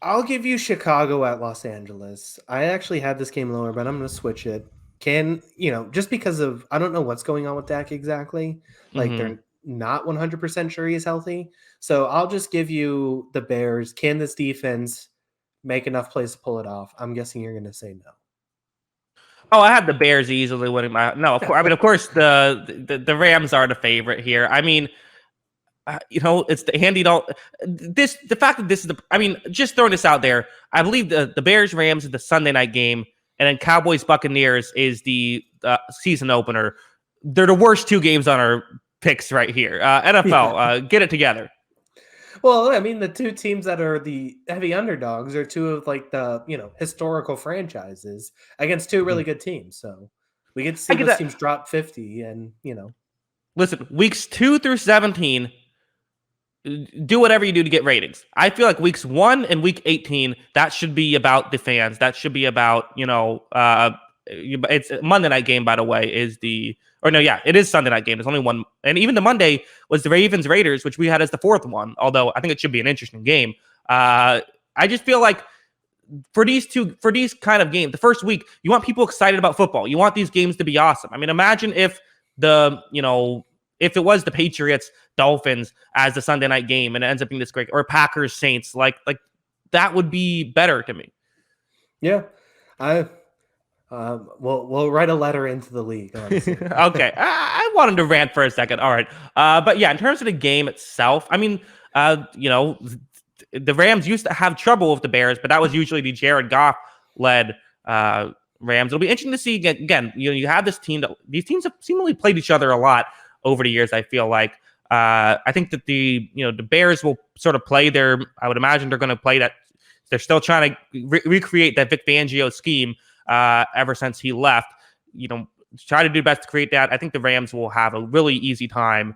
I'll give you Chicago at Los Angeles. I actually had this game lower, but I'm going to switch it. Just because of, I don't know what's going on with Dak exactly. Like Hmm. they're not 100% sure he's healthy. So I'll just give you the Bears. Can this defense make enough plays to pull it off? I'm guessing you're going to say Oh, I had the Bears easily winning my. No, of course. I mean, of course, the Rams are the favorite here. I mean, it's the Andy Dalton. The fact that this is the. I mean, just throwing this out there. I believe the Bears Rams is the Sunday night game, and then Cowboys Buccaneers is the season opener. They're the worst two games on our picks right here. NFL, no. get it together. Well, I mean, the two teams that are the heavy underdogs are two of like the, historical franchises against two really Mhm. good teams. So we get to I see get those that. teams drop 50 and. Listen, weeks 2 through 17, do whatever you do to get ratings. I feel like weeks 1 and week 18, that should be about the fans. That should be about, it's Monday night game, by the way, it is Sunday night game. There's only one. And even the Monday was the Ravens Raiders, which we had as the fourth one, although I think it should be an interesting game. I just feel like for these kind of games, the first week, you want people excited about football. You want these games to be awesome. I mean, imagine if if it was the Patriots Dolphins as the Sunday night game and it ends up being this great, or Packers Saints, like that would be better to me. Yeah. I we'll write a letter into the league, honestly. Okay, I wanted to rant for a second. All right, but yeah, in terms of the game itself, I mean, the Rams used to have trouble with the Bears, but that was usually the Jared Goff led Rams. It'll be interesting to see again. You have this team that these teams have seemingly played each other a lot over the years. I feel like I think that the Bears will sort of play their. I would imagine they're going to play that. They're still trying to recreate that Vic Fangio scheme ever since he left. Try to do best to create that. I think the Rams will have a really easy time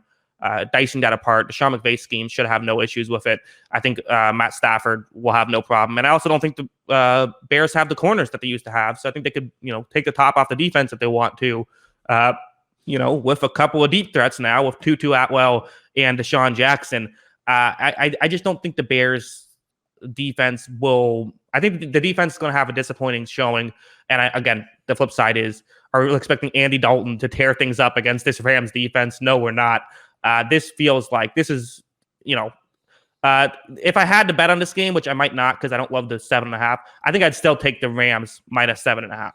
dicing that apart. The Sean McVay scheme should have no issues with it. I think Matt Stafford will have no problem. And I also don't think the Bears have the corners that they used to have. So I think they could, take the top off the defense if they want to. With a couple of deep threats now with Tutu Atwell and Deshaun Jackson. I just don't think the Bears defense will. I think the defense is going to have a disappointing showing. And again, the flip side is, are we expecting Andy Dalton to tear things up against this Rams defense? No, we're not. This feels like this is, if I had to bet on this game, which I might not because I don't love the 7.5, I think I'd still take the Rams minus 7.5.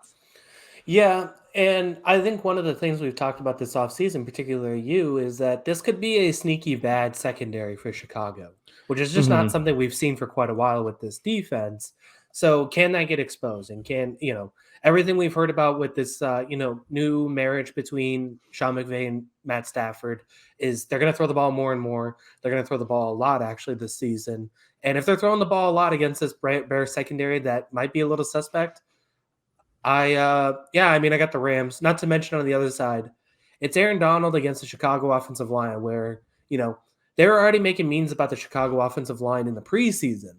Yeah, and I think one of the things we've talked about this offseason, particularly you, is that this could be a sneaky bad secondary for Chicago, which is just not Mm-hmm. something we've seen for quite a while with this defense. So can that get exposed? And everything we've heard about with this, new marriage between Sean McVay and Matt Stafford is they're going to throw the ball more and more. They're going to throw the ball a lot, actually, this season. And if they're throwing the ball a lot against this Bears secondary that might be a little suspect, I mean, I got the Rams. Not to mention on the other side, it's Aaron Donald against the Chicago offensive line, where they were already making memes about the Chicago offensive line in the preseason.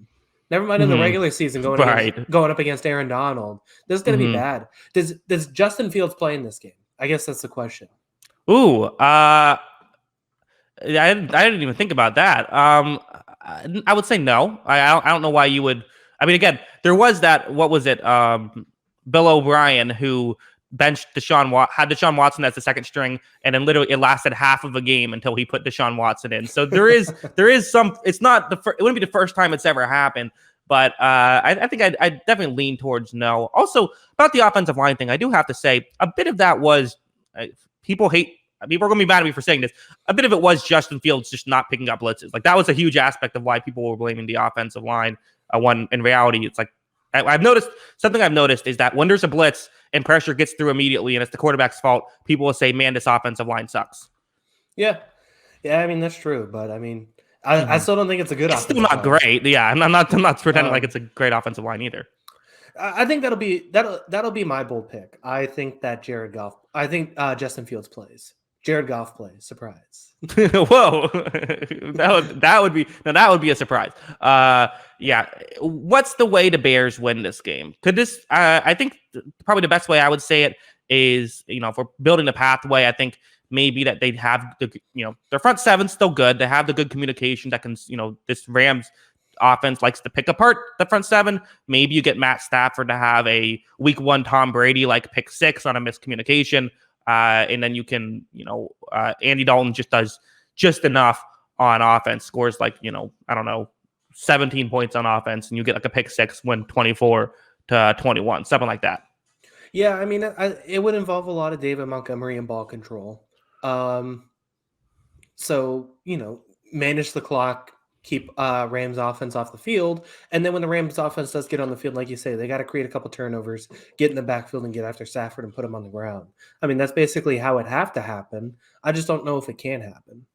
Never mind in the Mm-hmm. regular season Right. going up against Aaron Donald. This is going to be Mm-hmm. bad. Does Justin Fields play in this game? I guess that's the question. Ooh. I didn't even think about that. I would say no. I don't know why you would. I mean, again, there was that. What was it? Bill O'Brien who benched had Deshaun Watson as the second string, and then literally it lasted half of a game until he put Deshaun Watson in. So there is some. It's not it wouldn't be the first time it's ever happened. But I think I'd definitely lean towards no. Also, about the offensive line thing, I do have to say a bit of that was people hate. People are going to be mad at me for saying this. A bit of it was Justin Fields just not picking up blitzes. Like that was a huge aspect of why people were blaming the offensive line. When in reality, it's like I've noticed is that when there's a blitz and pressure gets through immediately and it's the quarterback's fault, people will say, "Man, this offensive line sucks." Yeah, yeah. I mean, that's true, but I mean, I still don't think it's a good It's still offensive not line. great. Yeah, I'm not pretending like it's a great offensive line either. I think that'll be my bold pick. I think that Jared Goff. I think Justin Fields plays. Jared Goff plays. Surprise. Whoa, that would be a surprise. Yeah. What's the way the Bears win this game? Could this? I think probably the best way I would say it is, if we're building the pathway, I think maybe that they'd have their front seven's still good. They have the good communication that can, this Rams offense likes to pick apart the front seven. Maybe you get Matt Stafford to have a week 1 Tom Brady like pick 6 on a miscommunication. And then you can, Andy Dalton just does just enough on offense, scores like, I don't know, 17 points on offense, and you get like a pick 6, win 24-21, something like that. Yeah, I mean, it would involve a lot of David Montgomery and ball control. So, manage the clock, keep Rams offense off the field. And then when the Rams offense does get on the field, like you say, they got to create a couple turnovers, get in the backfield and get after Stafford and put him on the ground. I mean, that's basically how it have to happen. I just don't know if it can happen.